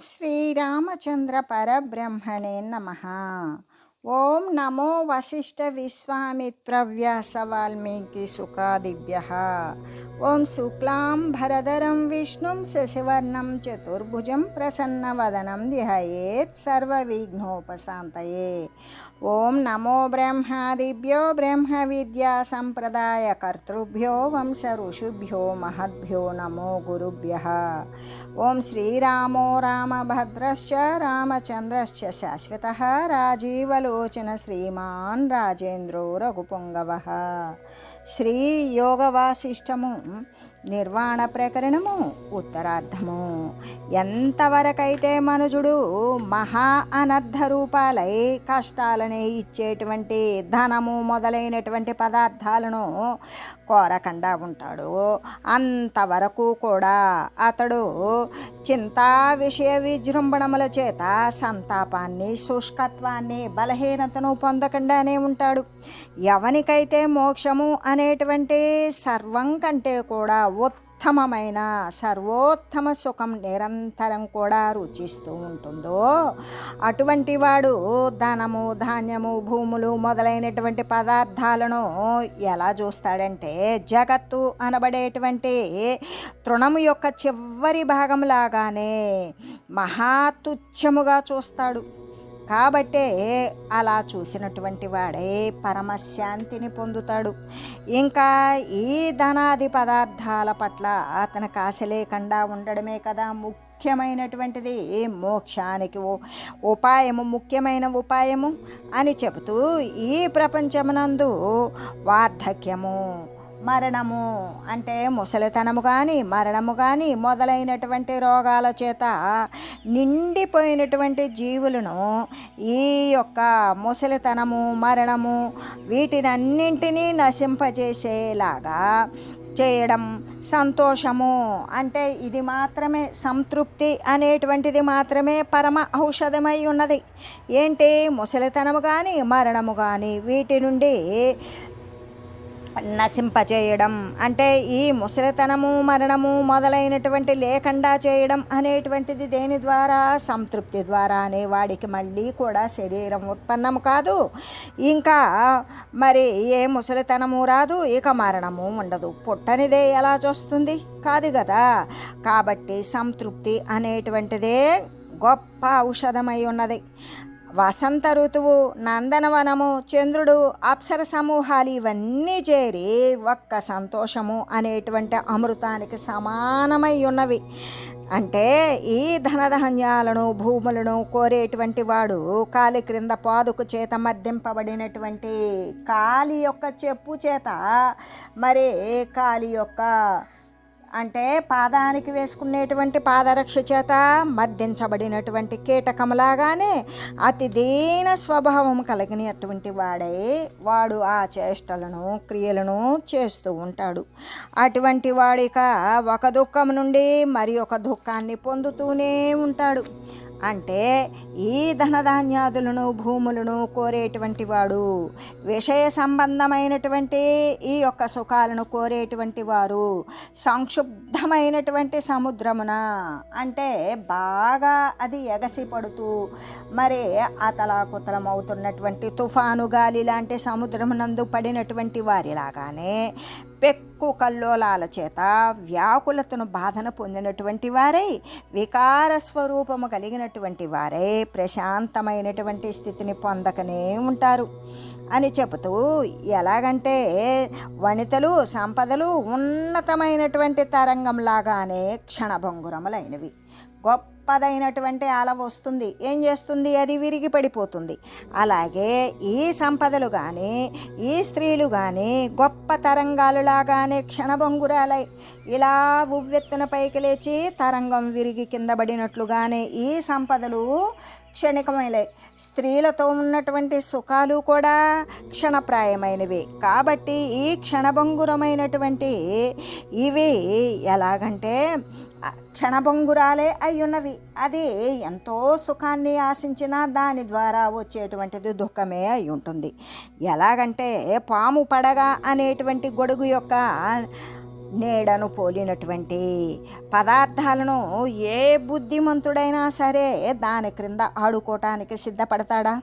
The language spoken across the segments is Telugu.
శ్రీరామచంద్ర పరబ్రహ్మణే నమః. ఓం నమో వశిష్ఠ విశ్వామిత్ర వ్యాస వాల్మీకి సుఖాదిభ్యః. ఓం శుక్లాం భరధరం విష్ణుం శశివర్ణం చతుర్భుజం ప్రసన్నవదనం ధ్యాయేత్ సర్వవిఘ్నోపశాంతయే. ఓం నమో బ్రహ్మాదిభ్యో బ్రహ్మ విద్యా సంప్రదాయ కర్తృభ్యో వంశ ఋషిభ్యో మహద్భ్యో నమో గురుభ్యః. ఓం శ్రీరామో రామభద్రశ్చ రామచంద్రశ్చ శాశ్వతః రాజీవలోచన శ్రీమాన్ రాజేంద్రో రఘుపుంగవః. శ్రీ యోగ వాసిష్టము నిర్వాణ ప్రకరణము ఉత్తరార్ధము. ఎంతవరకైతే మనుజుడు మహా అనర్థ రూపాలై కష్టాలని ఇచ్చేటువంటి ధనము మొదలైనటువంటి పదార్థాలను కోరకుండా ఉంటాడు, అంతవరకు కూడా అతడు చింతా విషయ విజృంభణముల చేత సంతాపాన్ని, శుష్కత్వాన్ని, బలహీనతను పొందకుండానే ఉంటాడు. ఎవనికైతే మోక్షము అనేటువంటి సర్వం కంటే కూడా ఉత్తమమైన సర్వోత్తమ సుఖం నిరంతరం కూడా రుచిస్తూ ఉంటుందో అటువంటి వాడు ధనము, ధాన్యము, భూములు మొదలైనటువంటి పదార్థాలను ఎలా చూస్తాడంటే జగత్తు అనబడేటువంటి తృణము యొక్క చివరి భాగంలాగానే మహాతుచ్చముగా చూస్తాడు. కాబట్టే అలా చూసినటువంటి వాడే పరమశాంతిని పొందుతాడు. ఇంకా ఈ ధనాది పదార్థాల పట్ల అతనికి ఆశ లేకుండా ఉండడమే కదా ముఖ్యమైనటువంటిది. మోక్షానికి ఉపాయము, ముఖ్యమైన ఉపాయము అని చెబుతూ ఈ ప్రపంచమునందు వార్ధక్యము, మరణము అంటే ముసలితనము కానీ మరణము కానీ మొదలైనటువంటి రోగాల చేత నిండిపోయినటువంటి జీవులను ఈ యొక్క ముసలితనము, మరణము వీటినన్నింటినీ నశింపజేసేలాగా చేయడం, సంతోషము అంటే ఇది మాత్రమే, సంతృప్తి అనేటువంటిది మాత్రమే పరమ ఔషధమై ఉన్నది. ఏంటి? ముసలితనము కానీ మరణము కానీ వీటి నుండి నశింపచేయడం అంటే ఈ ముసలితనము, మరణము మొదలైనటువంటి లేకుండా చేయడం అనేటువంటిది దేని ద్వారా? సంతృప్తి ద్వారా. వాడికి మళ్ళీ కూడా శరీరం ఉత్పన్నం కాదు, ఇంకా మరి ఏ ముసలితనము రాదు, ఇక మరణము ఉండదు. పుట్టనిదే ఎలా చూస్తుంది? కాదు కదా. కాబట్టి సంతృప్తి అనేటువంటిదే గొప్ప ఔషధమై ఉన్నది. వసంత ఋతువు, నందనవనము, చంద్రుడు, అప్సర సమూహాలు ఇవన్నీ చేరి ఒక్క సంతోషము అనేటువంటి అమృతానికి సమానమై ఉన్నవి. అంటే ఈ ధనధాన్యాలను, భూములను కోరేటువంటి వాడు కాలి క్రింద పాదుకు చేత మర్దింపబడినటువంటి కాలి యొక్క చెప్పు చేత, మరి కాలి యొక్క అంటే పాదానికి వేసుకునేటువంటి పాదరక్ష చేత మర్దించబడినటువంటి కీటకములాగానే అతి దీన స్వభావం కలిగినటువంటి వాడు ఆ చేష్టలను, క్రియలను చేస్తూ ఉంటాడు. అటువంటి వాడిక ఒక దుఃఖం నుండి మరి ఒక దుఃఖాన్ని పొందుతూనే ఉంటాడు. అంటే ఈ ధనధాన్యాదులను, భూములను కోరేటువంటి వాడు, విషయ సంబంధమైనటువంటి ఈ యొక్క సుఖాలను కోరేటువంటి వారు సంక్షుబ్ధమైనటువంటి సముద్రమున అంటే బాగా అది ఎగసి పడుతూ మరి అతలాకుతలమవుతున్నటువంటి తుఫాను గాలి లాంటి సముద్రమునందు పడినటువంటి వారిలాగానే పెక్కు కల్లోలాల చేత వ్యాకులతను, బాధను పొందినటువంటి వారై, వికార స్వరూపము కలిగినటువంటి వారై ప్రశాంతమైనటువంటి స్థితిని పొందకనే ఉంటారు అని చెబుతూ, ఎలాగంటే వనితలు, సంపదలు ఉన్నతమైనటువంటి తరంగంలాగానే క్షణభంగురములైనవి. గొప్పదైనటువంటి అల వస్తుంది, ఏం చేస్తుంది? అది విరిగి పడిపోతుంది. అలాగే ఈ సంపదలు కానీ, ఈ స్త్రీలు కానీ గొప్ప తరంగాలులాగానే క్షణభంగురాలై ఇలా ఉవ్వెత్తున పైకి లేచి తరంగం విరిగి కింద పడినట్లుగానే ఈ సంపదలు క్షణికమైనవి. స్త్రీలతో ఉన్నటువంటి సుఖాలు కూడా క్షణప్రాయమైనవి. కాబట్టి ఈ క్షణభంగురమైనటువంటి ఇవి ఎలాగంటే క్షణభంగురాలే అయ్యున్నవి. అది ఎంతో సుఖాన్ని ఆశించినా దాని ద్వారా వచ్చేటువంటిది దుఃఖమే అయి ఉంటుంది. ఎలాగంటే పాము పడగ అనేటువంటి గొడుగు యొక్క నీడను పోలినటువంటి పదార్థాలను ఏ బుద్ధిమంతుడైనా సరే దాని క్రింద ఆడుకోవటానికి సిద్ధపడతాడా?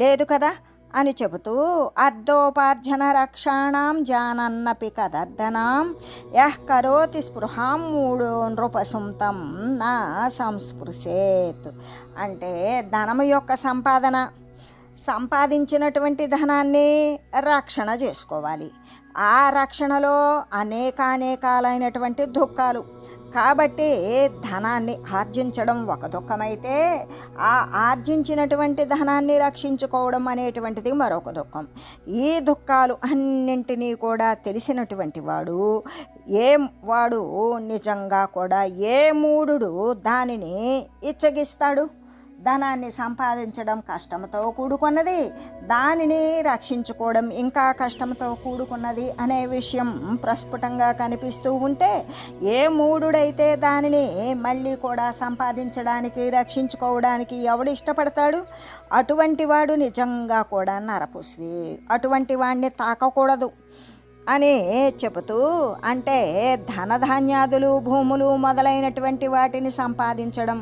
లేదు కదా అని చెబుతూ అర్ధోపార్జన రక్షాణం జానన్నపి కదర్దనాం యః కరోతి స్పృహాం మూఢో నృపసుంతం నా సంస్పృశేత్. అంటే ధనము యొక్క సంపాదించినటువంటి ధనాన్ని రక్షణ చేసుకోవాలి. ఆ రక్షణలో అనేకానేకాలైనటువంటి దుఃఖాలు. కాబట్టి ధనాన్ని ఆర్జించడం ఒక దుఃఖమైతే ఆ ఆర్జించినటువంటి ధనాన్ని రక్షించుకోవడం అనేటువంటిది మరొక దుఃఖం. ఈ దుఃఖాలు అన్నింటినీ కూడా తెలిసినటువంటి వాడు నిజంగా కూడా ఏ మూఢుడు దానిని ఇచ్చగిస్తాడు? ధనాన్ని సంపాదించడం కష్టంతో కూడుకున్నది, దానిని రక్షించుకోవడం ఇంకా కష్టంతో కూడుకున్నది అనే విషయం ప్రస్ఫుటంగా కనిపిస్తూ ఉంటే ఏ మూఢుడైతే దానిని మళ్ళీ కూడా సంపాదించడానికి రక్షించుకోవడానికి ఎవడు ఇష్టపడతాడు? అటువంటి వాడు నిజంగా కూడా నరపుస్వి, అటువంటి వాడిని తాకకూడదు అని చెబుతూ, అంటే ధనధాన్యాదులు భూములు మొదలైనటువంటి వాటిని సంపాదించడం,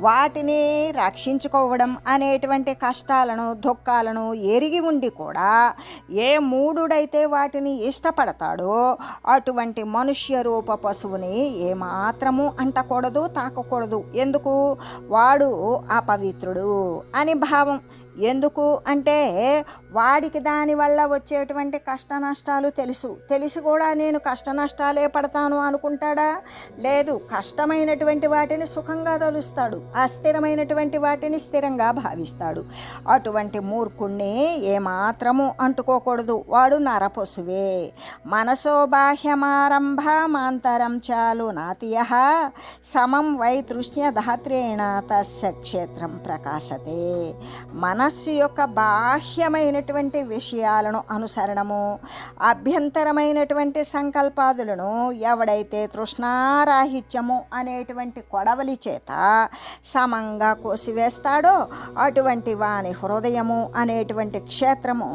వాటిని రక్షించుకోవడం అనేటువంటి కష్టాలను దుఃఖాలను ఎరిగి ఉండి కూడా ఏ మూఢుడైతే వాటిని ఇష్టపడతాడో అటువంటి మనుష్య రూప పశువుని ఏమాత్రము అంటకూడదు, తాకకూడదు. ఎందుకు? వాడు అపవిత్రుడు అని భావం. ఎందుకు అంటే వాడికి దానివల్ల వచ్చేటువంటి కష్ట నష్టాలు తెలిసి కూడా నేను కష్ట నష్టాలే పడతాను అనుకుంటాడా? లేదు. కష్టమైనటువంటి వాటిని సుఖంగా తలుస్తాడు, అస్థిరమైనటువంటి వాటిని స్థిరంగా భావిస్తాడు. అటువంటి మూర్ఖుణ్ణి ఏమాత్రము అంటుకోకూడదు, వాడు నరపశువే. మనసో బాహ్యమారంభ మాంతరం చాలు నాతియ సమం వై తృష్ణ ధాత్రేణ తస్య క్షేత్రం ప్రకాశతే. మనస్సు యొక్క బాహ్యమైనటువంటి విషయాలను అనుసరణము, అభ్యంతరమైనటువంటి సంకల్పాదులను ఎవడైతే తృష్ణారాహిత్యము అనేటువంటి కొడవలి చేత సమంగా కోసివేస్తాడో అటువంటి వాని హృదయము అనేటువంటి క్షేత్రము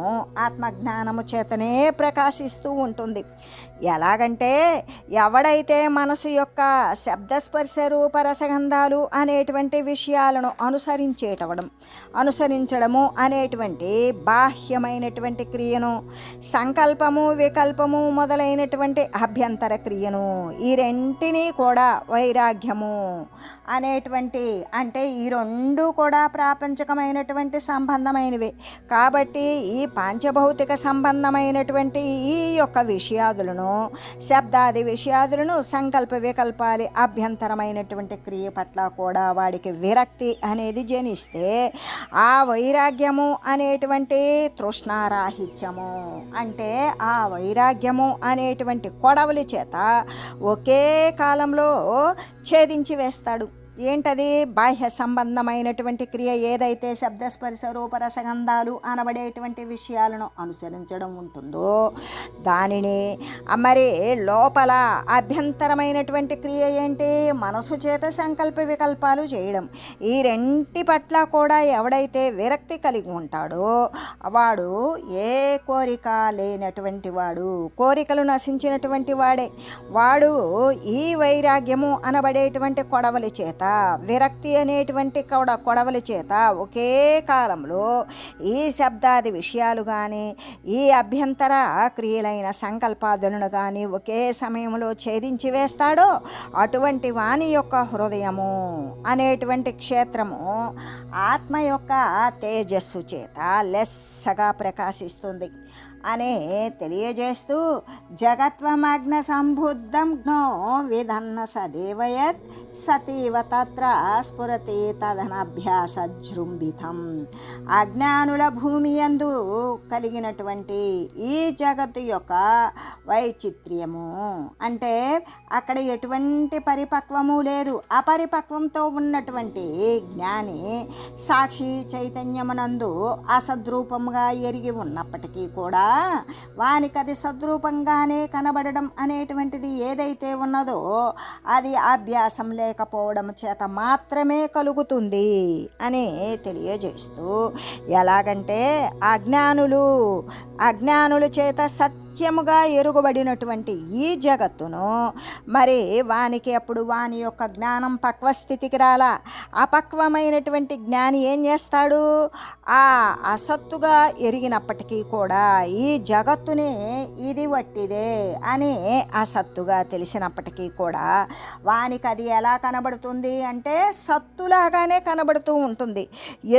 ఆత్మజ్ఞానము చేతనే ప్రకాశిస్తూ ఉంటుంది. ఎలాగంటే ఎవడైతే మనసు యొక్క శబ్దస్పర్శ రూప రసగంధాలు అనేటువంటి విషయాలను అనుసరించడము అనేటువంటి బాహ్యమైనటువంటి క్రియను, సంకల్పము వికల్పము మొదలైనటువంటి అభ్యంతర క్రియను, ఈ రెంటినీ కూడా వైరాగ్యము అనేటువంటి, అంటే ఈ రెండు కూడా ప్రాపంచకమైనటువంటి సంబంధమైనవి. కాబట్టి ఈ పాంచభౌతిక సంబంధమైనటువంటి ఈ యొక్క విషయాదులను, శబ్దాది విషయాదులను, సంకల్ప వికల్పాలి అభ్యంతరమైనటువంటి క్రియ పట్ల కూడా వాడికి విరక్తి అనేది జనిస్తే ఆ వైరాగ్యము అనేటువంటి తృష్ణారాహిత్యము, అంటే ఆ వైరాగ్యము అనేటువంటి కొడవలి చేత ఒకే కాలంలో ఛేదించి వేస్తాడు. ఏంటది? బాహ్య సంబంధమైనటువంటి క్రియ ఏదైతే శబ్దస్పర్శ రూపరసగంధాలు అనబడేటువంటి విషయాలను అనుసరించడం ఉంటుందో దానిని, మరి లోపల అభ్యంతరమైనటువంటి క్రియ ఏంటి? మనసు చేత సంకల్ప వికల్పాలు చేయడం. ఈ రెంటి పట్ల కూడా ఎవడైతే విరక్తి కలిగి ఉంటాడో వాడు ఏ కోరిక లేనటువంటి వాడు, కోరికలు నశించినటువంటి వాడు ఈ వైరాగ్యము అనబడేటువంటి కొడవలి చేత, విరక్తి అనేటువంటి కొడవలి చేత ఒకే కాలంలో ఈ శబ్దాది విషయాలు కానీ, ఈ అభ్యంతర క్రియలైన సంకల్పాదులను కానీ ఒకే సమయంలో ఛేదించి వేస్తాడో అటువంటి వాని యొక్క హృదయము అనేటువంటి క్షేత్రము ఆత్మ యొక్క తేజస్సు చేత లెస్సగా ప్రకాశిస్తుంది అనే తెలియజేస్తూ, జగత్వమగ్న సంబుద్ధం జ్ఞో విధన్న సదేవయత్ సతీవ తత్ర స్ఫురతి తదనభ్యాసజృంభితం. అజ్ఞానుల భూమి యందు కలిగినటువంటి ఈ జగత్తు యొక్క వైచిత్ర్యము, అంటే అక్కడ ఎటువంటి పరిపక్వము లేదు, అపరిపక్వంతో ఉన్నటువంటి జ్ఞాని సాక్షి చైతన్యమునందు అసద్రూపముగా ఎరిగి ఉన్నప్పటికీ కూడా వానికి అది సద్రూపంగానే కనబడడం అనేటువంటిది ఏదైతే ఉన్నదో అది అభ్యాసం లేకపోవడం చేత మాత్రమే కలుగుతుంది అని తెలియజేస్తూ, ఎలాగంటే అజ్ఞానుల చేత సత్యముగా ఎరుగబడినటువంటి ఈ జగత్తును మరి వానికి అప్పుడు వాని యొక్క జ్ఞానం పక్వస్థితికి రాలా. అపక్వమైనటువంటి జ్ఞాని ఏం చేస్తాడు? ఆ అసత్తుగా ఎరిగినప్పటికీ కూడా ఈ జగత్తునే ఇది వట్టిదే అని అసత్తుగా తెలిసినప్పటికీ కూడా వానికి అది ఎలా కనబడుతుంది అంటే సత్తులాగానే కనబడుతూ ఉంటుంది.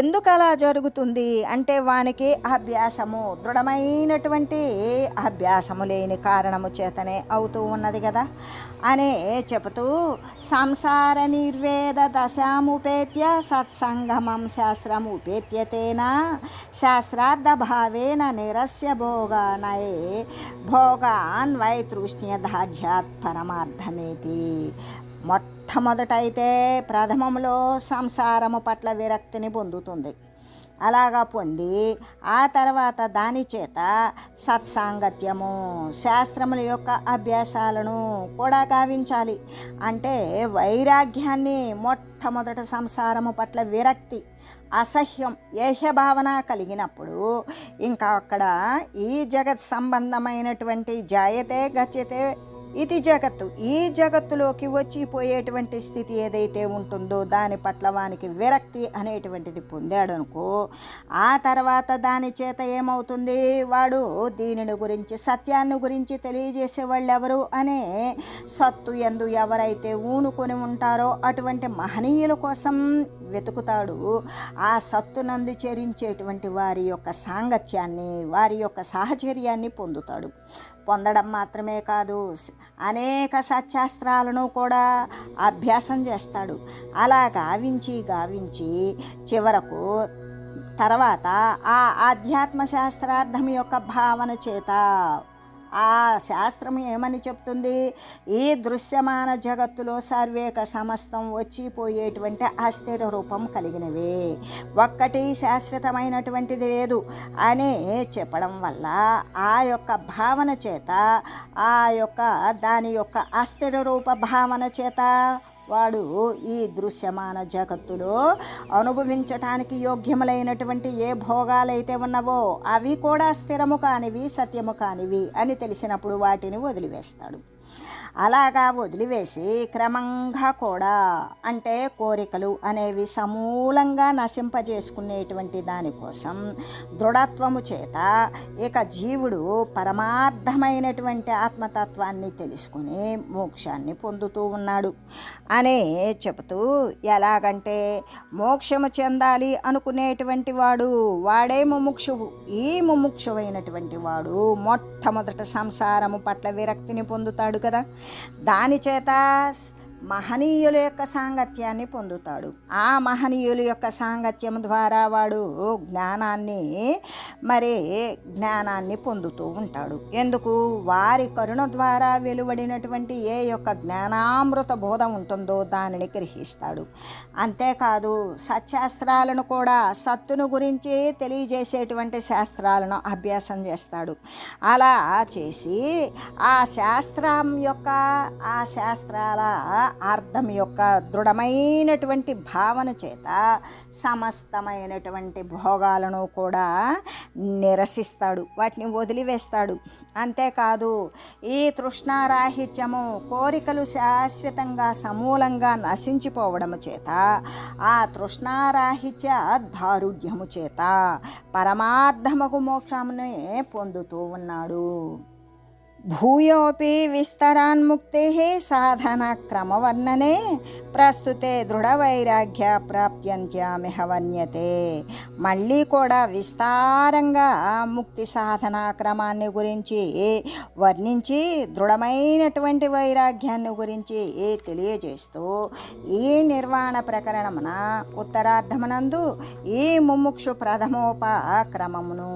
ఎందుకు అలా జరుగుతుంది అంటే వానికి అభ్యాసము, దృఢమైనటువంటి అభ్యాసము లేని కారణము చేతనే అవుతూ ఉన్నది కదా అనే చెబుతూ సంసార నిర్వేద దశాముపేత్య సత్సంగమం శాస్త్రముపేత్యతేన శాస్త్రార్థ భావేన నిరస్య భోగానయే భోగాన్ వైతృష్ణ్యదాఢ్యాత్ పరమార్థమేతి. మొట్టమొదటైతే ప్రథమంలో సంసారము పట్ల విరక్తిని పొందుతుంది. అలాగా పొంది ఆ తర్వాత దాని చేత సత్సాంగత్యము, శాస్త్రముల యొక్క అభ్యాసాలను కూడా గావించాలి. అంటే వైరాగ్యాన్ని, మొట్టమొదట సంసారము పట్ల విరక్తి, అసహ్యం, ఏహ్యభావన కలిగినప్పుడు ఇంకా అక్కడ ఈ జగత్ సంబంధమైనటువంటి జాయతే గచ్యతే ఇది జగత్తు, ఈ జగత్తులోకి వచ్చిపోయేటువంటి స్థితి ఏదైతే ఉంటుందో దాని పట్ల వానికి విరక్తి అనేటువంటిది పొందాడనుకో, ఆ తర్వాత దాని చేత ఏమవుతుంది? వాడు దీనిని గురించి, సత్యాన్ని గురించి తెలియజేసే వాళ్ళు ఎవరు అనే సత్తు యందు ఎవరైతే ఊనుకొని ఉంటారో అటువంటి మహనీయుల కోసం వెతుకుతాడు. ఆ సత్తునందు చరించేటువంటి వారి యొక్క సాంగత్యాన్ని, వారి యొక్క సాహచర్యాన్ని పొందుతాడు. పొందడం మాత్రమే కాదు, అనేక సత్శాస్త్రాలను కూడా అభ్యాసం చేస్తాడు. అలా గావించి చివరకు తర్వాత ఆ ఆధ్యాత్మ శాస్త్రార్థం యొక్క భావన చేత ఆ శాస్త్రం ఏమని చెప్తుంది? ఈ దృశ్యమాన జగత్తులో సర్వేక సమస్తం వచ్చిపోయేటువంటి అస్థిర రూపం కలిగినవే, ఒక్కటి శాశ్వతమైనటువంటిది లేదు అని చెప్పడం వల్ల ఆ యొక్క భావన చేత, ఆ యొక్క దాని యొక్క అస్థిర రూప భావన చేత వాడు ఈ దృశ్యమాన జగత్తులో అనుభవించటానికి యోగ్యములైనటువంటి ఏ భోగాలైతే ఉన్నవో అవి కూడా స్థిరము కానివి, సత్యము కానివి అని తెలిసినప్పుడు వాటిని వదిలివేస్తాడు. అలాగా వదిలివేసి క్రమంగా కూడా, అంటే కోరికలు అనేవి సమూలంగా నశింపజేసుకునేటువంటి దానికోసం దృఢత్వము చేత ఇక జీవుడు పరమార్థమైనటువంటి ఆత్మతత్వాన్ని తెలుసుకుని మోక్షాన్ని పొందుతూ ఉన్నాడు అనే చెబుతూ, ఎలాగంటే మోక్షము చెందాలి అనుకునేటువంటి వాడే ముముక్షువు. ఈ ముముక్షువైనటువంటి వాడు మొట్టమొదట సంసారము పట్ల విరక్తిని పొందుతాడు కదా, దాని చేత మహనీయుల యొక్క సాంగత్యాన్ని పొందుతాడు. ఆ మహనీయుల యొక్క సాంగత్యం ద్వారా వాడు జ్ఞానాన్ని పొందుతూ ఉంటాడు. ఎందుకు? వారి కరుణ ద్వారా వెలువడినటువంటి ఏ యొక్క జ్ఞానామృత బోధ ఉంటుందో దానిని గ్రహిస్తాడు. అంతేకాదు సత్శాస్త్రాలను కూడా, సత్తును గురించి తెలియజేసేటువంటి శాస్త్రాలను అభ్యాసం చేస్తాడు. అలా చేసి ఆ శాస్త్రాల అర్థం యొక్క దృఢమైనటువంటి భావన చేత సమస్తమైనటువంటి భోగాలను కూడా నిరసిస్తాడు, వాటిని వదిలివేస్తాడు. అంతేకాదు ఈ తృష్ణారాహిత్యము, కోరికలు శాశ్వతంగా సమూలంగా నశించిపోవడము చేత, ఆ తృష్ణారాహిత్య దారుఢ్యము చేత పరమార్థముకు మోక్షమునే పొందుతూ ఉన్నాడు. భూయోపి విస్తరాన్ముక్తే సాధన క్రమవర్ణనే ప్రస్తుతే దృఢవైరాగ్య ప్రాప్త్యంత్యామిహ వర్ణ్యతే. మళ్ళీ కూడా విస్తారంగా ముక్తి సాధన క్రమాన్ని గురించి వర్ణించి దృఢమైనటువంటి వైరాగ్యాన్ని గురించి తెలియజేస్తూ ఈ నిర్వాణ ప్రకరణమున ఉత్తరార్ధమునందు ఈ ముముక్షు ప్రథమోపక్రమమును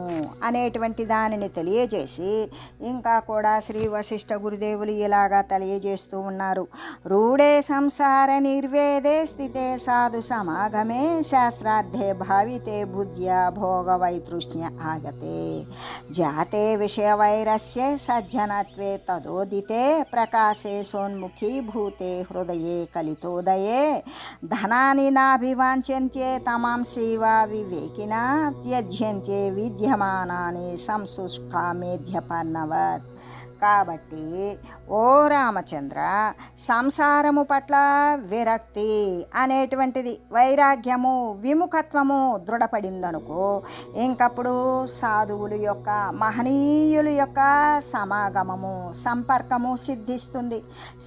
అనేటువంటి దానిని తెలియజేసి ఇంకా కూడా శ్రీ వశిష్ఠ గురుదేవులు ఇలాగా తెలియజేస్తూ ఉన్నారు. రూఢే సంసార నిర్వేదే స్థితే సాధు సమాగమే శాస్త్రార్థే భావితే బుద్ధ్యా భోగ వైతృష్ణ్య ఆగతే జాతే విషయ వైరస్యే సజ్జనత్వే తదోదితే ప్రకాశే సోన్ముఖీ భూతే హృదయే కలితోదయే ధనాని నాభివాంఛన్త్యే తమాంసీవా వివేకినా త్యజ్యంత్యే విద్యమానాని సంశుష్కామేధ్యపర్ణవత్. కాబట్టి ఓ రామచంద్ర, సంసారము పట్ల విరక్తి అనేటువంటిది, వైరాగ్యము, విముఖత్వము దృఢపడిందనుకో, ఇంకప్పుడు సాధువుల యొక్క, మహనీయుల యొక్క సమాగమము, సంపర్కము సిద్ధిస్తుంది.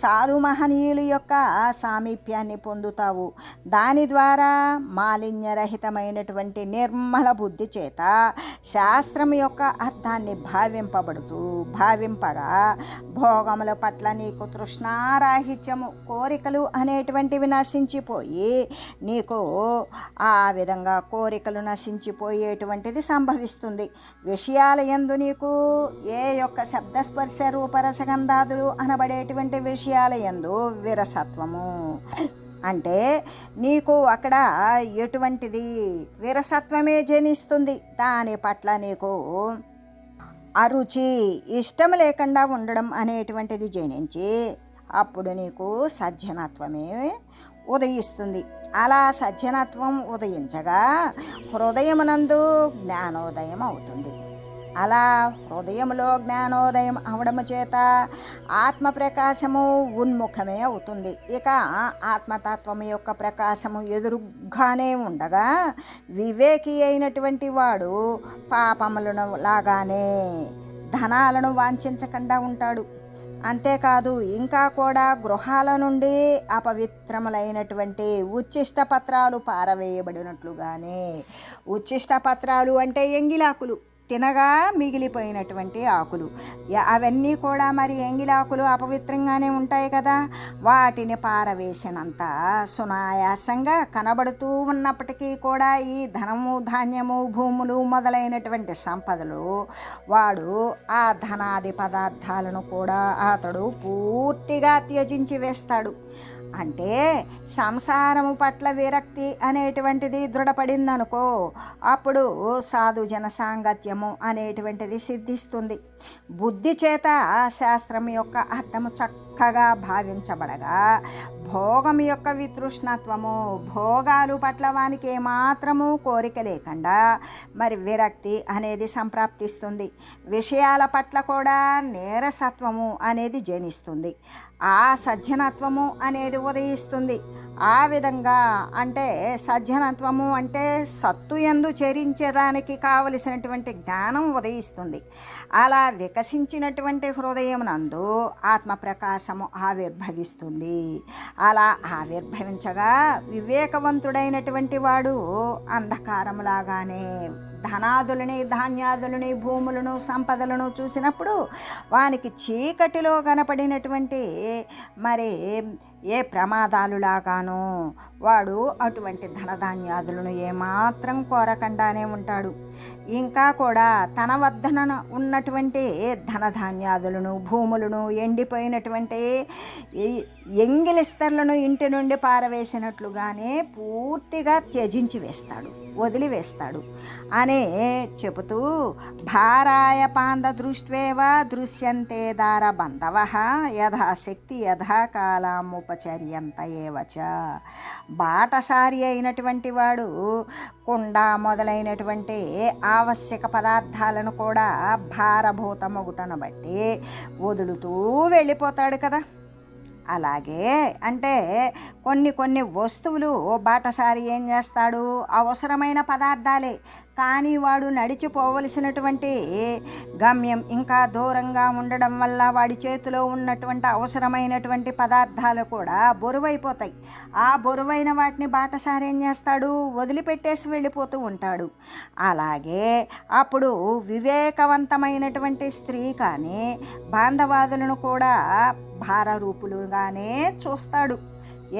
సాధు మహనీయుల యొక్క సామీప్యాన్ని పొందుతావు. దాని ద్వారా మాలిన్యరహితమైనటువంటి నిర్మల బుద్ధి చేత శాస్త్రం యొక్క అర్థాన్ని భావింపగా భోగముల పట్ల నీకు తృష్ణారాహిత్యము, కోరికలు అనేటువంటివి నశించిపోయి నీకు ఆ విధంగా కోరికలు నశించిపోయేటువంటిది సంభవిస్తుంది. విషయాల యందు నీకు ఏ యొక్క శబ్దస్పర్శ రూపరసగంధాదులు అనబడేటువంటి విషయాల యందు విరసత్వము, అంటే నీకు అక్కడ ఎటువంటిది విరసత్వమే జనిస్తుంది. దాని పట్ల నీకు అరుచి, ఇష్టం లేకుండా ఉండడం అనేటువంటిది జనించి అప్పుడు నీకు సజ్జనత్వమే ఉదయిస్తుంది. అలా సజ్జనత్వం ఉదయించగా హృదయమునందు జ్ఞానోదయం అవుతుంది. అలా హృదయంలో జ్ఞానోదయం అవడము చేత ఆత్మప్రకాశము ఉన్ముఖమే అవుతుంది. ఇక ఆత్మతత్వం యొక్క ప్రకాశము ఎదురుగానే ఉండగా వివేకి అయినటువంటి వాడు పాపములను లాగానే ధనాలను వాంఛించకుండా ఉంటాడు. అంతేకాదు, ఇంకా కూడా గృహాల నుండి అపవిత్రములైనటువంటి ఉచ్ఛిష్ట పత్రాలు పారవేయబడినట్లుగానే, ఉచ్ఛిష్ట పత్రాలు అంటే ఎంగిలాకులు, తినగా మిగిలిపోయినటువంటి ఆకులు, అవన్నీ కూడా మరి ఎంగిలాకులు అపవిత్రంగానే ఉంటాయి కదా, వాటిని పారవేసినంత సునాయాసంగా కనబడుతూ ఉన్నప్పటికీ కూడా ఈ ధనము, ధాన్యము, భూములు మొదలైనటువంటి సంపదలు, వాడు ఆ ధనాది పదార్థాలను కూడా అతడు పూర్తిగా త్యజించి వేస్తాడు. అంటే సంసారము పట్ల విరక్తి అనేటువంటిది దృఢపడిందనుకో, అప్పుడు సాధుజన సాంగత్యము అనేటువంటిది సిద్ధిస్తుంది. బుద్ధి చేత శాస్త్రం యొక్క అర్థము చక్కగా భావించబడగా భోగం యొక్క వితృష్ణత్వము, భోగాలు పట్ల వానికి ఏమాత్రము కోరిక లేకుండా మరి విరక్తి అనేది సంప్రాప్తిస్తుంది. విషయాల పట్ల కూడా నీరసత్వము అనేది జనిస్తుంది. ఆ సజ్జనత్వము అనేది ఉదయిస్తుంది. ఆ విధంగా అంటే సజ్జనత్వము అంటే సత్తు యందు చరించడానికి కావలసినటువంటి జ్ఞానం ఉదయిస్తుంది. అలా వికసించినటువంటి హృదయం నందు ఆత్మప్రకాశము ఆవిర్భవిస్తుంది. అలా ఆవిర్భవించగా వివేకవంతుడైనటువంటి వాడు అంధకారములాగానే ధనాదులని, ధాన్యాదులని, భూములను, సంపదలను చూసినప్పుడు వానికి చీకటిలో కనపడినటువంటి మరి ఏ ప్రమాదాలులాగానో వాడు అటువంటి ధనధాన్యాదులను ఏమాత్రం కోరకుండానే ఉంటాడు. ఇంకా కూడా తన వద్దన ఉన్నటువంటి ధనధాన్యాదులను, భూములను, ఎండిపోయినటువంటి ఎంగిలిస్తర్లను ఇంటి నుండి పారవేసినట్లుగానే పూర్తిగా త్యజించి వేస్తాడు, వదిలివేస్తాడు అనే చెబుతూ భారాయ పాంద దృష్ట్వేవ దృశ్యంతే దార బంధవః యథాశక్తి యథాకాలముపచర్యంత ఏవచ. బాటసారి అయినటువంటి వాడు కుండ మొదలైనటువంటి ఆవశ్యక పదార్థాలను కూడా భారభూతమగుటను బట్టి వదులుతూ వెళ్ళిపోతాడు కదా. అలాగే అంటే కొన్ని వస్తువులు బాటసారి ఏం చేస్తాడు, అవసరమైన పదార్థాలే, కానీ వాడు నడిచిపోవలసినటువంటి గమ్యం ఇంకా దూరంగా ఉండడం వల్ల వాడి చేతిలో ఉన్నటువంటి అవసరమైనటువంటి పదార్థాలు కూడా బరువైపోతాయి. ఆ బరువైన వాటిని బాటసారి ఏం చేస్తాడు, వదిలిపెట్టేసి వెళ్ళిపోతూ ఉంటాడు. అలాగే అప్పుడు వివేకవంతమైనటువంటి స్త్రీ కానీ బాంధవాదులను కూడా భారరూపులుగానే చూస్తాడు.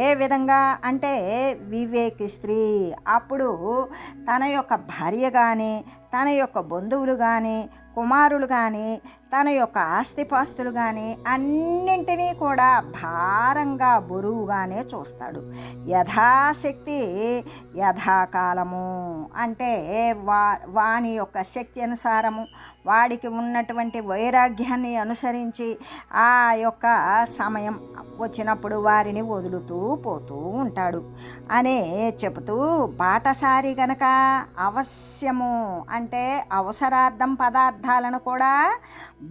ఏ విధంగా అంటే వివేకి స్త్రీ అప్పుడు తన యొక్క భార్య కానీ, తన యొక్క బంధువులు కానీ, కుమారులు కానీ, తన యొక్క ఆస్తిపాస్తులు కానీ అన్నింటినీ కూడా భారంగా, బరువుగానే చూస్తాడు. యథాశక్తి యథాకాలము అంటే వాని యొక్క శక్తి అనుసారము, వాడికి ఉన్నటువంటి వైరాగ్యాన్ని అనుసరించి ఆ యొక్క సమయం వచ్చినప్పుడు వారిని వదులుతూ పోతూ ఉంటాడు అనే చెబుతూ, బాటసారి గనక అవశ్యము అంటే అవసరార్థం పదార్థాలను కూడా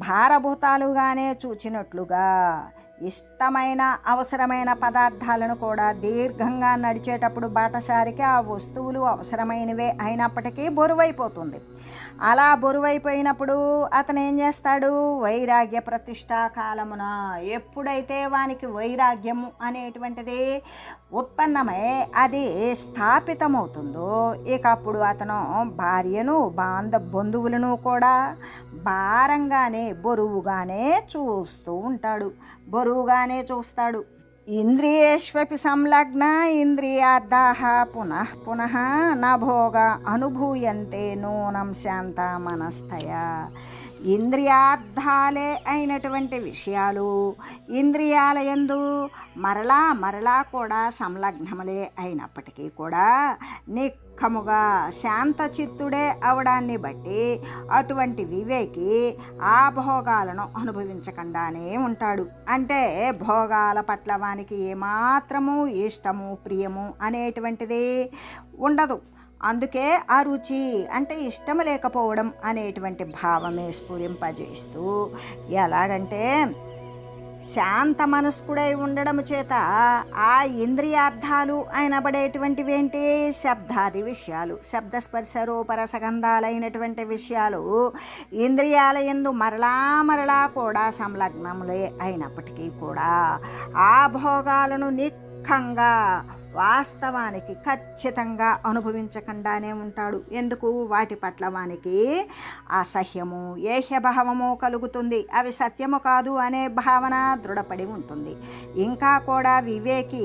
భారభూతాలుగానే చూచినట్లుగా ఇష్టమైన అవసరమైన పదార్థాలను కూడా దీర్ఘంగా నడిచేటప్పుడు బాటసారికి ఆ వస్తువులు అవసరమైనవే అయినప్పటికీ బరువైపోతుంది. అలా బరువైపోయినప్పుడు అతను ఏం చేస్తాడు, వైరాగ్య ప్రతిష్టా కాలమున ఎప్పుడైతే వానికి వైరాగ్యము అనేటువంటిది ఉత్పన్నమై అది స్థాపితమవుతుందో ఇక అప్పుడు అతను భార్యను బంధువులను కూడా భారంగానే బరువుగానే చూస్తాడు. ఇంద్రియేష్వపి సంలగ్న ఇంద్రియార్థాః పునః పునః నభోగ అనుభూయంతే నూనం శాంత మనస్థయ. ఇంద్రియార్థాలే అయినటువంటి విషయాలు ఇంద్రియాల యందు మరలా కూడా సంలగ్నములే అయినప్పటికీ కూడా నిక్కముగా శాంతచిత్తుడే అవడాన్ని బట్టి అటువంటి వివేకి ఆ భోగాలను అనుభవించకుండానే ఉంటాడు. అంటే భోగాల పట్ల వానికి ఏమాత్రము ఇష్టము ప్రియము అనేటువంటిది ఉండదు. అందుకే ఆ రుచి అంటే ఇష్టం లేకపోవడం అనేటువంటి భావమే స్ఫురింపజేస్తూ, ఎలాగంటే శాంత మనస్కుడై ఉండడం చేత ఆ ఇంద్రియార్థాలు అయినబడేటువంటివి ఏంటి, శబ్దాది విషయాలు, శబ్దస్పర్శ రూపరసగంధాలైనటువంటి విషయాలు ఇంద్రియాల యందు మరలా కూడా సంలగ్నములే అయినప్పటికీ కూడా ఆ భోగాలను నిఖంగా వాస్తవానికి ఖచ్చితంగా అనుభవించకుండానే ఉంటాడు. ఎందుకు, వాటి పట్ల వానికి అసహ్యము ఏహ్యభావము కలుగుతుంది. అవి సత్యము కాదు అనే భావన దృఢపడి ఉంటుంది. ఇంకా కూడా వివేకి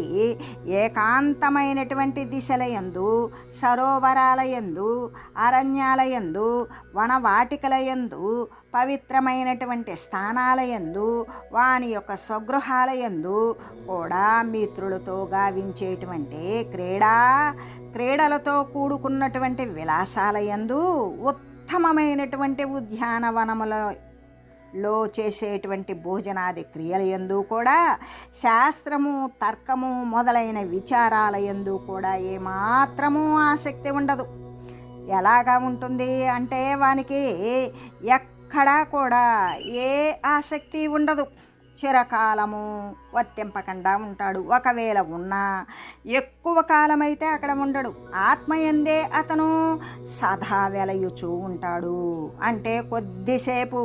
ఏకాంతమైనటువంటి దిశల యందు, సరోవరాల యందు, అరణ్యాల యందు, వనవాటికల యందు, పవిత్రమైనటువంటి స్థానాల యందు, వాని యొక్క స్వగృహాల యందు కూడా మిత్రులతో గావించేటువంటి క్రీడలతో కూడుకున్నటువంటి విలాసాల యందు, ఉత్తమమైనటువంటి ఉద్యానవనములలో చేసేటువంటి భోజనాది క్రియల యందు కూడా, శాస్త్రము తర్కము మొదలైన విచారాల యందు కూడా ఏమాత్రము ఆసక్తి ఉండదు. ఎలాగా ఉంటుంది అంటే వానికి ఎక్కడా కూడా ఏ ఆసక్తి ఉండదు. చిరకాలము వర్తింపకుండా ఉంటాడు. ఒకవేళ ఉన్నా ఎక్కువ కాలమైతే అక్కడ ఉండడు. ఆత్మయందే అతను సదా వెలయుచూ ఉంటాడు. అంటే కొద్దిసేపు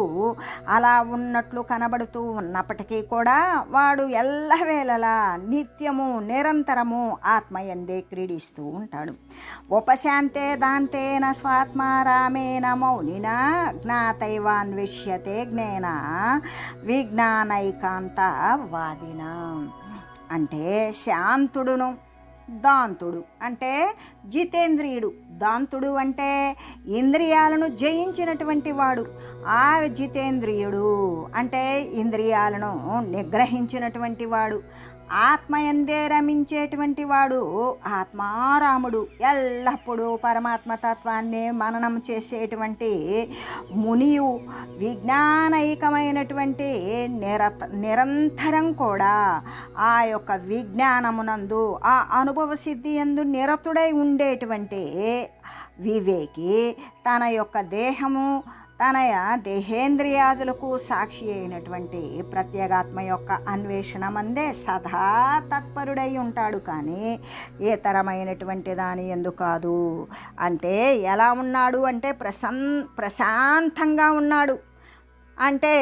అలా ఉన్నట్లు కనబడుతూ ఉన్నప్పటికీ కూడా వాడు ఎల్లవేళలా నిత్యము నిరంతరము ఆత్మయందే క్రీడిస్తూ ఉంటాడు. ఉపశాంతే దాంతేన స్వాత్మారామేణ మౌనిన జ్ఞాతైవాన్విష్యతే జ్ఞేన విజ్ఞానైకాంత వాదిన. అంటే శాంతుడును, దాంతుడు అంటే జితేంద్రియుడు. దాంతుడు అంటే ఇంద్రియాలను జయించినటువంటి వాడు. ఆ జితేంద్రియుడు అంటే ఇంద్రియాలను నిగ్రహించినటువంటి వాడు. ఆత్మయందే రమించేటువంటి వాడు ఆత్మారాముడు. ఎల్లప్పుడూ పరమాత్మతత్వాన్ని మననం చేసేటువంటి మునియు విజ్ఞానైకమైనటువంటి నిరంతరం కూడా ఆ యొక్క విజ్ఞానమునందు ఆ అనుభవ సిద్ధి యందు నిరతుడై ఉండేటువంటి వివేకి తన యొక్క దేహము తన దేహేంద్రియాదులకు సాక్షి అయినటువంటి ప్రత్యేగాత్మ యొక్క అన్వేషణ మందే సదా తత్పరుడై ఉంటాడు. కానీ ఇతరమైనటువంటి దాని యందు కాదు. అంటే ఎలా ఉన్నాడు అంటే ప్రశాంతంగా ఉన్నాడు. అంటే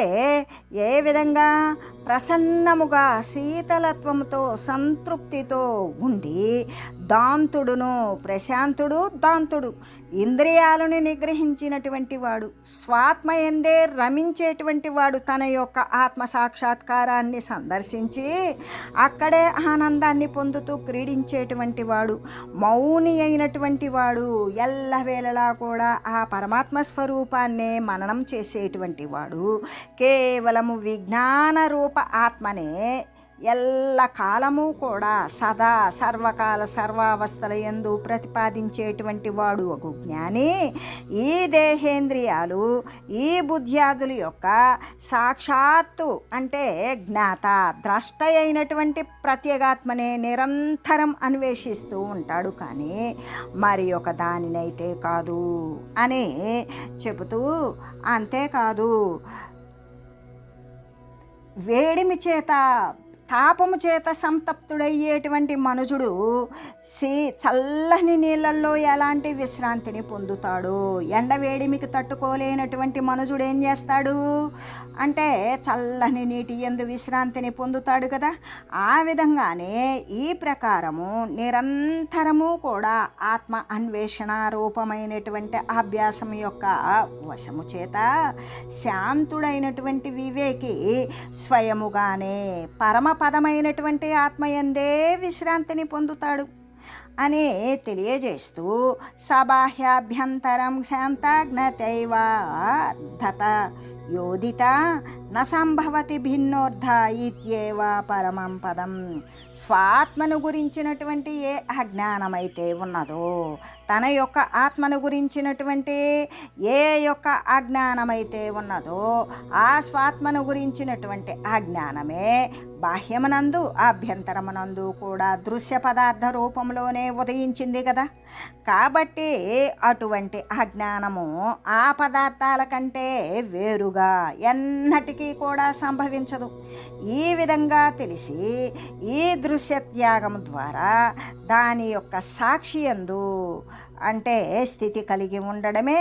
ఏ విధంగా ప్రసన్నముగా శీతలత్వముతో సంతృప్తితో ఉండి దాంతుడును, ప్రశాంతుడు దాంతుడు, ఇంద్రియాలను నిగ్రహించినటువంటి వాడు, స్వాత్మయందే రమించేటువంటి వాడు, తన యొక్క ఆత్మ సాక్షాత్కారాన్ని సందర్శించి అక్కడే ఆనందాన్ని పొందుతూ క్రీడించేటువంటి వాడు, మౌని అయినటువంటి వాడు, ఎల్లవేళలా కూడా ఆ పరమాత్మ స్వరూపాన్నే మననం చేసేటువంటి వాడు, కేవలము విజ్ఞాన రూప ఆత్మనే ఎల్ల కాలము కూడా సదా సర్వకాల సర్వావస్థల యందు ప్రతిపాదించేటువంటి వాడు ఒక జ్ఞాని ఈ దేహేంద్రియాలు ఈ బుద్ధ్యాదుల యొక్క సాక్షాత్తు అంటే జ్ఞాత ద్రష్ట అయినటువంటి ప్రత్యేగాత్మనే నిరంతరం అన్వేషిస్తూ ఉంటాడు, కానీ మరి ఒక దానినైతే కాదు అని చెబుతూ, అంతేకాదు వేడిమి చేత తాపము చేత సంతప్తుడయ్యేటువంటి మనుజుడు చల్లని నీళ్ళల్లో ఎలాంటి విశ్రాంతిని పొందుతాడు. ఎండవేడిమికి తట్టుకోలేనటువంటి మనుజుడు ఏం చేస్తాడు అంటే చల్లని నీటి యందు విశ్రాంతిని పొందుతాడు కదా. ఆ విధంగానే ఈ ప్రకారము నిరంతరము కూడా ఆత్మ అన్వేషణ రూపమైనటువంటి అభ్యాసం యొక్క వశము చేత శాంతుడైనటువంటి వివేకి స్వయముగానే పరమపదమైనటువంటి ఆత్మయందే విశ్రాంతిని పొందుతాడు అని తెలియజేస్తూ, సబాహ్యాభ్యంతరం శాంతాజ్ఞతైవ ధత యోదిత న సంభవతి భిన్నోర్ధ ఇత్యేవ పరమం పదం. స్వాత్మను గురించినటువంటి ఏ అజ్ఞానమైతే ఉన్నదో, తన యొక్క ఆత్మను గురించినటువంటి ఏ యొక్క అజ్ఞానమైతే ఉన్నదో, ఆ స్వాత్మను గురించినటువంటి అజ్ఞానమే బాహ్యమునందు అభ్యంతరమునందు కూడా దృశ్య పదార్థ రూపంలోనే ఉదయించింది కదా. కాబట్టి అటువంటి అజ్ఞానము ఆ పదార్థాల కంటే వేరుగా ఎన్నటికీ కూడా సంభవించదు. ఈ విధంగా తెలిసి ఈ దృశ్య త్యాగం ద్వారా దాని యొక్క సాక్షియందు అంటే స్థితి కలిగి ఉండడమే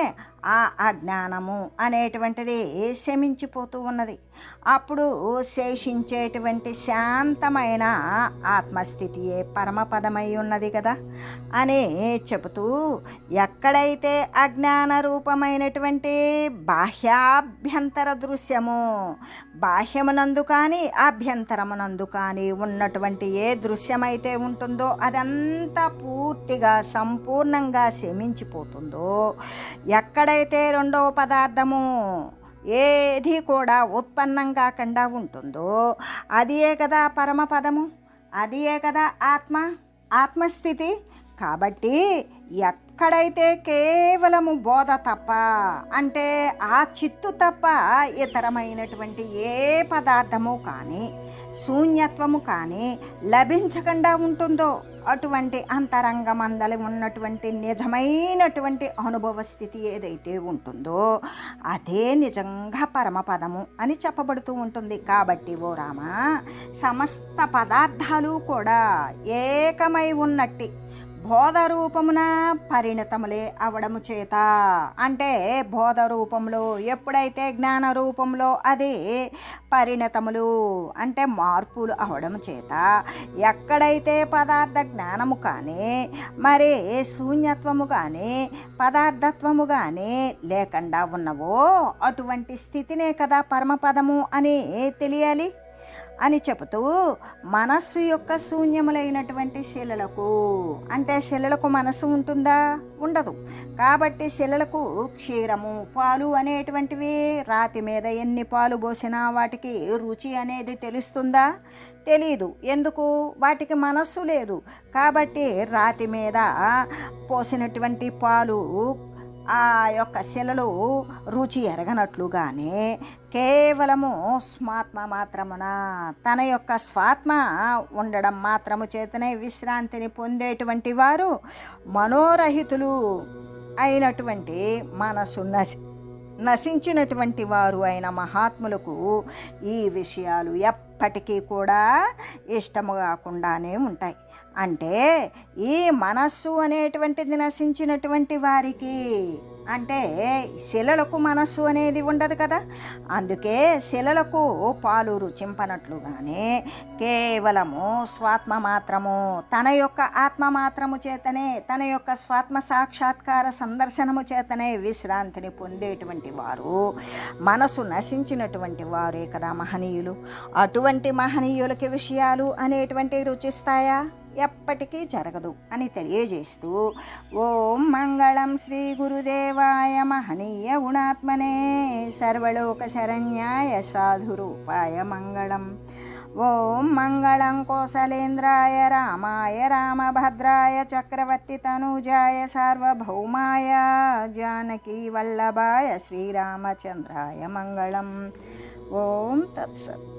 ఆ అజ్ఞానము అనేటువంటిది శమించిపోతూ ఉన్నది. అప్పుడు శేషించేటువంటి శాంతమైన ఆత్మస్థితియే పరమపదమై ఉన్నది కదా అని చెబుతూ, ఎక్కడైతే అజ్ఞాన రూపమైనటువంటి బాహ్యాభ్యంతర దృశ్యము, బాహ్యమునందు కానీ అభ్యంతరమునందు కానీ ఉన్నటువంటి ఏ దృశ్యమైతే ఉంటుందో అదంతా పూర్తిగా సంపూర్ణంగా శమించిపోతుందో, ఎక్కడైతే రెండవ పదార్థము ఏది కూడా ఉత్పన్నం కాకుండా ఉంటుందో అదియే కదా పరమపదము, అదియే కదా ఆత్మస్థితి. కాబట్టి ఎక్కడైతే కేవలము బోధ తప్ప అంటే ఆ చిత్తు తప్ప ఇతరమైనటువంటి ఏ పదార్థము కానీ శూన్యత్వము కానీ లభించకుండా ఉంటుందో, అటువంటి అంతరంగమందలి ఉన్నటువంటి నిజమైనటువంటి అనుభవ స్థితి ఏదైతే ఉంటుందో అదే నిజంగా పరమపదము అని చెప్పబడుతూ ఉంటుంది. కాబట్టి ఓ రామ, సమస్త పదార్థాలు కూడా ఏకమై ఉన్నట్టి బోధ రూపమున పరిణతములే అవడము చేత, అంటే బోధ రూపంలో ఎప్పుడైతే జ్ఞాన రూపంలో అది పరిణతములు అంటే మార్పులు అవడం చేత, ఎక్కడైతే పదార్థ జ్ఞానము కానీ మరి శూన్యత్వము కానీ పదార్థత్వము కానీ లేకుండా ఉన్నవో అటువంటి స్థితినే కదా పరమపదము అని తెలియాలి అని చెబుతూ, మనస్సు యొక్క శూన్యములైనటువంటి శిలలకు అంటే శిలలకు మనసు ఉంటుందా? ఉండదు. కాబట్టి శిలలకు క్షీరము పాలు అనేటువంటివి రాతి మీద ఎన్ని పాలు పోసినా వాటికి రుచి అనేది తెలుస్తుందా? తెలీదు. ఎందుకు? వాటికి మనస్సు లేదు. కాబట్టి రాతి మీద పోసినటువంటి పాలు ఆ యొక్క శిలలు రుచి ఎరగనట్లుగానే కేవలము స్వాత్మ మాత్రమున తన యొక్క స్వాత్మ ఉండడం మాత్రము చేతనే విశ్రాంతిని పొందేటువంటి వారు మనోరహితులు అయినటువంటి మనసు నశించినటువంటి వారు అయిన మహాత్ములకు ఈ విషయాలు ఎప్పటికీ కూడా ఇష్టము కాకుండానే ఉంటాయి. అంటే ఈ మనస్సు అనేటువంటిది నశించినటువంటి వారికి అంటే శిలలకు మనస్సు అనేది ఉండదు కదా. అందుకే శిలలకు పాలు రుచింపనట్లుగానే కేవలము స్వాత్మ మాత్రము తన యొక్క ఆత్మ మాత్రము చేతనే తన యొక్క స్వాత్మ సాక్షాత్కార సందర్శనము చేతనే విశ్రాంతిని పొందేటువంటి వారు మనసు నశించినటువంటి వారే కదా మహనీయులు. అటువంటి మహనీయులకి విషయాలు అనేటువంటివి రుచిస్తాయా? ఎప్పటికీ జరగదు అని తెలియజేస్తూ, ఓం మంగళం శ్రీ గురుదేవాయ మహనీయ గుణాత్మనే సర్వలోక శరణ్యాయ సాధురూపాయ మంగళం. ఓం మంగళం కోసలేంద్రాయ రామాయ రామభద్రాయ చక్రవర్తి తనూజాయ సార్వభౌమాయ జానకీ వల్లభాయ శ్రీరామచంద్రాయ మంగళం. ఓం తత్సత్.